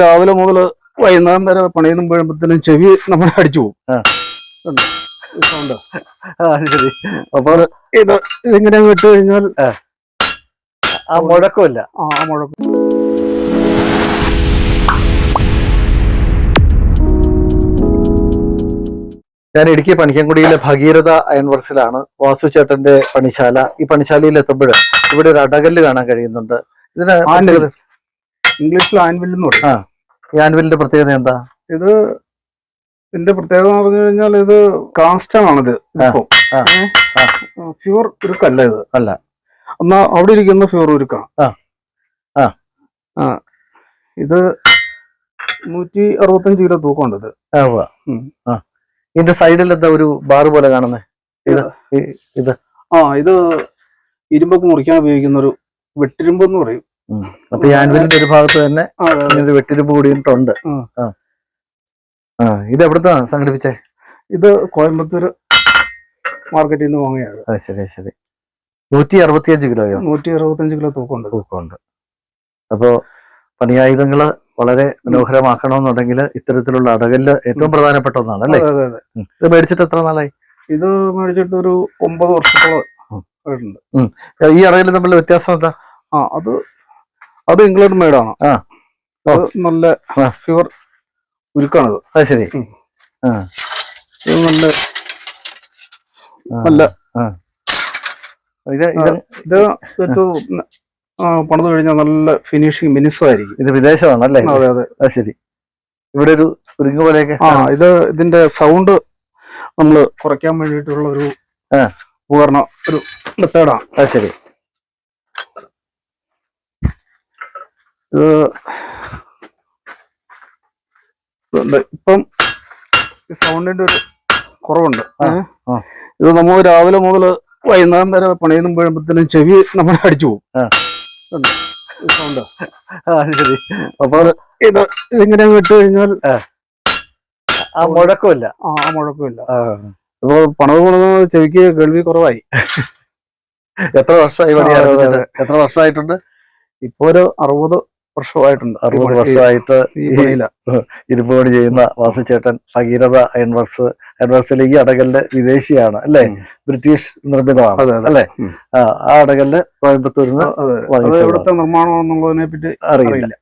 രാവിലെ മുതൽ വൈകുന്നേരം വരെ പണിയൊന്നും വീഴുമ്പോഴത്തേനും ചെവി നമ്മളെ അടിച്ചു പോകും. സൗണ്ട്. ശരി. അപ്പൊ ഇതിങ്ങനെ വിട്ട് കഴിഞ്ഞാൽ ആ മുഴക്കമില്ല. ആ മുഴക്കം. ഞാൻ ഇടുക്കി പണിക്കൻകുടിയിലെ ഭഗീരഥ അയൺ വർക്സിലാണ് വാസു ചേട്ടന്റെ പണിശാല. ഈ പണിശാലയിൽ എത്തുമ്പോൾ ഇവിടെ ഒരു അടകല്ല് കാണാൻ കഴിയുന്നുണ്ട്. ഇതിന് ഇംഗ്ലീഷിൽ ആൻവിൽ എന്ന് പറയും. ഈ ആൻവിലിന്റെ പ്രത്യേകത എന്താ? ഇതിന്റെ പ്രത്യേകത എന്ന് പറഞ്ഞു കഴിഞ്ഞാൽ ഇത് കാസ്റ്റാണിത്. ഇപ്പം പ്യൂർ ഉരുക്കല്ല ഇത്. അല്ല, എന്നാ അവിടെ ഇരിക്കുന്ന പ്യൂർ ഉരുക്കാണ്. ഇത് 165 കിലോ തൂക്കമുണ്ട് ഇത്. ഇതിന്റെ സൈഡിൽ എന്താ ഒരു ബാറ് പോലെ കാണുന്നത്? ഇത് ഇത് ഇരുമ്പൊക്കെ മുറിക്കാൻ ഉപയോഗിക്കുന്ന ഒരു വെട്ടിരുമ്പ് എന്ന് പറയും. അപ്പൊ ഈ ആൻവിലിന്റെ ഒരു ഭാഗത്ത് തന്നെ വെട്ടിരുമ്പ് കൂടിയിട്ടുണ്ട്. ഇത് എവിടുന്നാ സംഘടിപ്പിച്ചേ? ഇത് കോയമ്പത്തൂർ മാർക്കറ്റിൽ നിന്ന് വാങ്ങിയത്. ശരി ശരി. 165 കിലോയോ? 165 കിലോ തൂക്കമുണ്ട്. അപ്പോ പണിയായുധങ്ങള് വളരെ മനോഹരമാക്കണമെന്നുണ്ടെങ്കിൽ ഇത്തരത്തിലുള്ള അടകല്ല് ഏറ്റവും പ്രധാനപ്പെട്ട ഒന്നാണ് അല്ലേ? ഇത് മേടിച്ചിട്ട് എത്ര നാളായി? ഇത് മേടിച്ചിട്ട് ഒരു 9 വർഷത്തോളം ആയിട്ടുണ്ട്. ഈ അടകല്ല് തമ്മിലുള്ള വ്യത്യാസം എന്താ? അത് ഇംഗ്ലണ്ട് മെയ്ഡാണ്. നല്ല പ്യൂർ ഉരുക്കാണത്. അത് ശരി. നല്ല ഇത് വെച്ച് പണിത് കഴിഞ്ഞാൽ നല്ല ഫിനിഷിങ് മിനുസമായിരിക്കും. ഇത് വിദേശമാണല്ലേ? അതെ അതെ. അത് ശരി. ഇവിടെ ഒരു സ്പ്രിംഗ് പോലെയൊക്കെ. ഇതിന്റെ സൗണ്ട് നമ്മൾ കുറയ്ക്കാൻ വേണ്ടിയിട്ടുള്ള ഒരു ഉപകരണം, ഒരു മെത്തേഡാണ്. അത് ശരി. ഇപ്പം സൗണ്ടിന്റെ ഒരു കുറവുണ്ട്. ഇത് നമ്മൾ രാവിലെ മുതൽ വൈകുന്നേരം വരെ പണിയൊന്നും വീഴുമ്പോഴത്തേനും ചെവി നമ്മളെ അടിച്ചു പോകും. സൗണ്ട്. ശരി. അപ്പൊ ഇതിങ്ങനെ വിട്ട് കഴിഞ്ഞാൽ ആ മുഴക്കമില്ല. മുഴക്കമില്ല. അപ്പൊ പണത് പണിത് ചെവിക്ക് കേൾവി കുറവായി. എത്ര വർഷമായി? എത്ര വർഷമായിട്ടുണ്ട്? ഇപ്പൊ ഒരു 60 വർഷമായിട്ടുണ്ട്. 60 വർഷമായിട്ട് ഇരുമ്പ് പണി ചെയ്യുന്ന വാസു ചേട്ടൻ ഭഗീരഥ അയൺ വർക്സിലെ ഈ അടകല്ല് വിദേശിയാണ് അല്ലേ? ബ്രിട്ടീഷ് നിർമ്മിതമാണ് അല്ലേ? ആ അടകല്ല് കോയമ്പത്തൂരിൽ നിന്ന് എവിടുത്തെ നിർമ്മാണം എന്നുള്ളതിനെ പറ്റി അറിയില്ല.